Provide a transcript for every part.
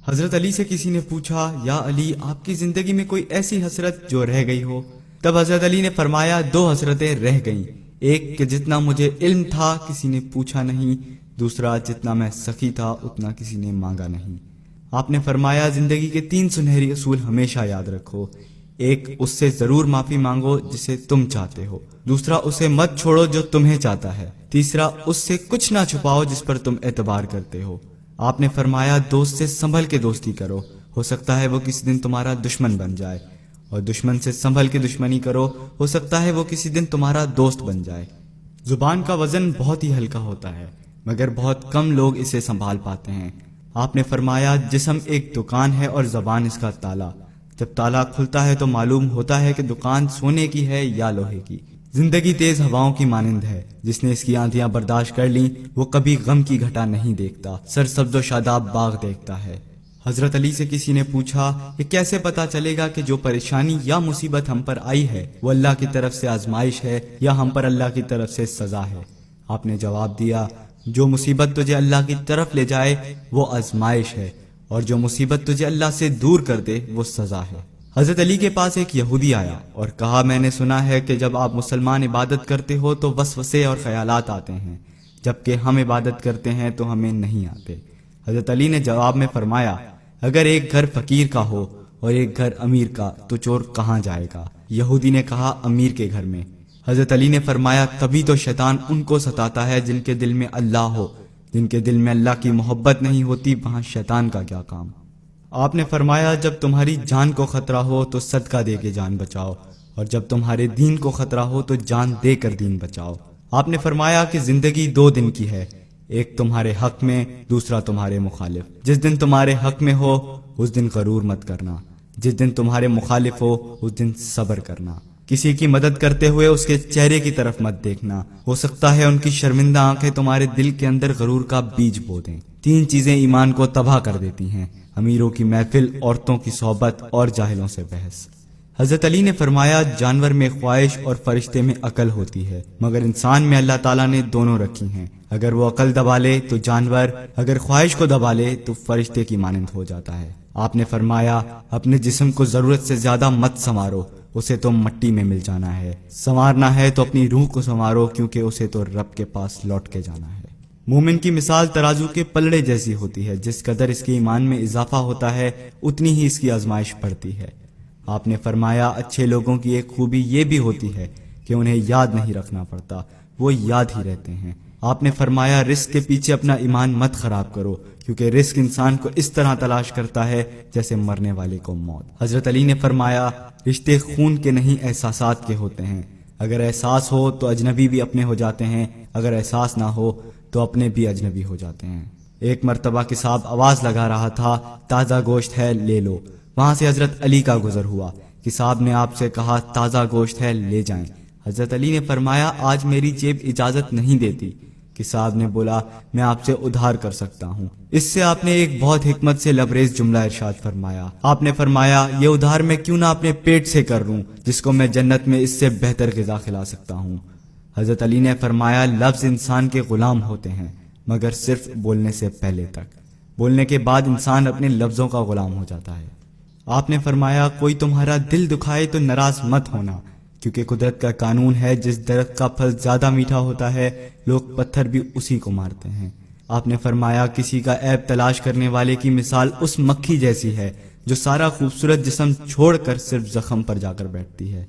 حضرت علی سے کسی نے پوچھا، یا علی آپ کی زندگی میں کوئی ایسی حسرت جو رہ گئی ہو؟ تب حضرت علی نے فرمایا، دو حسرتیں رہ گئیں، ایک کہ جتنا مجھے علم تھا کسی نے پوچھا نہیں، دوسرا جتنا میں سخی تھا اتنا کسی نے مانگا نہیں۔ آپ نے فرمایا، زندگی کے 3 سنہری اصول ہمیشہ یاد رکھو۔ ایک، اس سے ضرور معافی مانگو جسے تم چاہتے ہو۔ دوسرا، اسے مت چھوڑو جو تمہیں چاہتا ہے۔ تیسرا، اس سے کچھ نہ چھپاؤ جس پر تم اعتبار کرتے ہو۔ آپ نے فرمایا، دوست سے سنبھل کے دوستی کرو، ہو سکتا ہے وہ کسی دن تمہارا دشمن بن جائے، اور دشمن سے سنبھل کے دشمنی کرو، ہو سکتا ہے وہ کسی دن تمہارا دوست بن جائے۔ زبان کا وزن بہت ہی ہلکا ہوتا ہے، مگر بہت کم لوگ اسے سنبھال پاتے ہیں۔ آپ نے فرمایا، جسم ایک دکان ہے اور زبان اس کا تالا۔ جب تالا کھلتا ہے تو معلوم ہوتا ہے کہ دکان سونے کی ہے یا لوہے کی۔ زندگی تیز ہواؤں کی مانند ہے، جس نے اس کی آندھیاں برداشت کر لیں وہ کبھی غم کی گھٹا نہیں دیکھتا، سرسبز و شاداب باغ دیکھتا ہے۔ حضرت علی سے کسی نے پوچھا، یہ کیسے پتا چلے گا کہ جو پریشانی یا مصیبت ہم پر آئی ہے وہ اللہ کی طرف سے آزمائش ہے یا ہم پر اللہ کی طرف سے سزا ہے؟ آپ نے جواب دیا، جو مصیبت تجھے اللہ کی طرف لے جائے وہ آزمائش ہے، اور جو مصیبت تجھے اللہ سے دور کر دے وہ سزا ہے۔ حضرت علی کے پاس ایک یہودی آیا اور کہا، میں نے سنا ہے کہ جب آپ مسلمان عبادت کرتے ہو تو وسوسے اور خیالات آتے ہیں، جبکہ ہم عبادت کرتے ہیں تو ہمیں نہیں آتے۔ حضرت علی نے جواب میں فرمایا، اگر ایک گھر فقیر کا ہو اور ایک گھر امیر کا تو چور کہاں جائے گا؟ یہودی نے کہا، امیر کے گھر میں۔ حضرت علی نے فرمایا، تبھی تو شیطان ان کو ستاتا ہے جن کے دل میں اللہ ہو، جن کے دل میں اللہ کی محبت نہیں ہوتی وہاں شیطان کا کیا کام؟ آپ نے فرمایا، جب تمہاری جان کو خطرہ ہو تو صدقہ دے کے جان بچاؤ، اور جب تمہارے دین کو خطرہ ہو تو جان دے کر دین بچاؤ۔ آپ نے فرمایا کہ زندگی 2 دن کی ہے، ایک تمہارے حق میں، دوسرا تمہارے مخالف۔ جس دن تمہارے حق میں ہو اس دن غرور مت کرنا، جس دن تمہارے مخالف ہو اس دن صبر کرنا۔ کسی کی مدد کرتے ہوئے اس کے چہرے کی طرف مت دیکھنا، ہو سکتا ہے ان کی شرمندہ آنکھیں تمہارے دل کے اندر غرور کا بیج بو دیں۔ 3 چیزیں ایمان کو تباہ کر دیتی ہیں، امیروں کی محفل، عورتوں کی صحبت اور جاہلوں سے بحث۔ حضرت علی نے فرمایا، جانور میں خواہش اور فرشتے میں عقل ہوتی ہے، مگر انسان میں اللہ تعالیٰ نے دونوں رکھی ہیں۔ اگر وہ عقل دبا لے تو جانور، اگر خواہش کو دبا لے تو فرشتے کی مانند ہو جاتا ہے۔ آپ نے فرمایا، اپنے جسم کو ضرورت سے زیادہ مت سنوارو، اسے تو مٹی میں مل جانا ہے۔ سنوارنا ہے تو اپنی روح کو سنوارو، کیونکہ اسے تو رب کے پاس لوٹ کے جانا ہے۔ مومن کی مثال ترازو کے پلڑے جیسی ہوتی ہے، جس قدر اس کے ایمان میں اضافہ ہوتا ہے اتنی ہی اس کی آزمائش بڑھتی ہے۔ آپ نے فرمایا، اچھے لوگوں کی ایک خوبی یہ بھی ہوتی ہے کہ انہیں یاد نہیں رکھنا پڑتا، وہ یاد ہی رہتے ہیں۔ آپ نے فرمایا، رزق کے پیچھے اپنا ایمان مت خراب کرو، کیونکہ رزق انسان کو اس طرح تلاش کرتا ہے جیسے مرنے والے کو موت۔ حضرت علی نے فرمایا، رشتے خون کے نہیں احساسات کے ہوتے ہیں، اگر احساس ہو تو اجنبی بھی اپنے ہو جاتے ہیں، اگر احساس نہ ہو تو اپنے بھی اجنبی ہو جاتے ہیں۔ ایک مرتبہ کساب آواز لگا رہا تھا، تازہ گوشت ہے لے لو۔ وہاں سے حضرت علی کا گزر ہوا، کساب نے آپ سے کہا، تازہ گوشت ہے لے جائیں۔ حضرت علی نے فرمایا، آج میری جیب اجازت نہیں دیتی۔ کساب نے بولا، میں آپ سے ادھار کر سکتا ہوں۔ اس سے آپ نے ایک بہت حکمت سے لبریز جملہ ارشاد فرمایا۔ آپ نے فرمایا، یہ ادھار میں کیوں نہ اپنے پیٹ سے کر لوں، جس کو میں جنت میں اس سے بہتر غذا کھلا سکتا ہوں۔ حضرت علی نے فرمایا، لفظ انسان کے غلام ہوتے ہیں مگر صرف بولنے سے پہلے تک، بولنے کے بعد انسان اپنے لفظوں کا غلام ہو جاتا ہے۔ آپ نے فرمایا، کوئی تمہارا دل دکھائے تو ناراض مت ہونا، کیونکہ قدرت کا قانون ہے، جس درخت کا پھل زیادہ میٹھا ہوتا ہے لوگ پتھر بھی اسی کو مارتے ہیں۔ آپ نے فرمایا، کسی کا عیب تلاش کرنے والے کی مثال اس مکھی جیسی ہے جو سارا خوبصورت جسم چھوڑ کر صرف زخم پر جا کر بیٹھتی ہے۔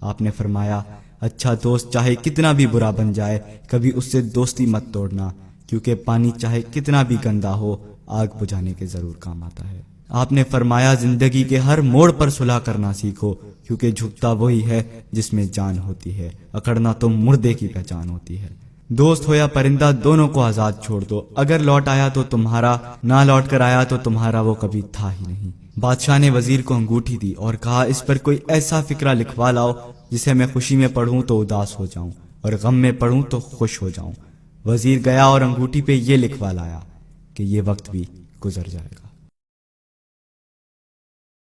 آپ نے فرمایا، اچھا دوست چاہے کتنا بھی برا بن جائے کبھی اس سے دوستی مت توڑنا، کیونکہ پانی چاہے کتنا بھی گندا ہو آگ بجھانے کے ضرور کام آتا ہے۔ آپ نے فرمایا، زندگی کے ہر موڑ پر صلح کرنا سیکھو، کیونکہ جھکتا وہی ہے جس میں جان ہوتی ہے، اکڑنا تو مردے کی پہچان ہوتی ہے۔ دوست ہو یا پرندہ دونوں کو آزاد چھوڑ دو، اگر لوٹ آیا تو تمہارا، نہ لوٹ کر آیا تو تمہارا وہ کبھی تھا ہی نہیں۔ بادشاہ نے وزیر کو انگوٹھی دی اور کہا، اس پر کوئی ایسا فقرہ لکھوا لاؤ جسے میں خوشی میں پڑھوں تو اداس ہو جاؤں اور غم میں پڑھوں تو خوش ہو جاؤں۔ وزیر گیا اور انگوٹھی پہ یہ لکھوا لایا کہ یہ وقت بھی گزر جائے گا۔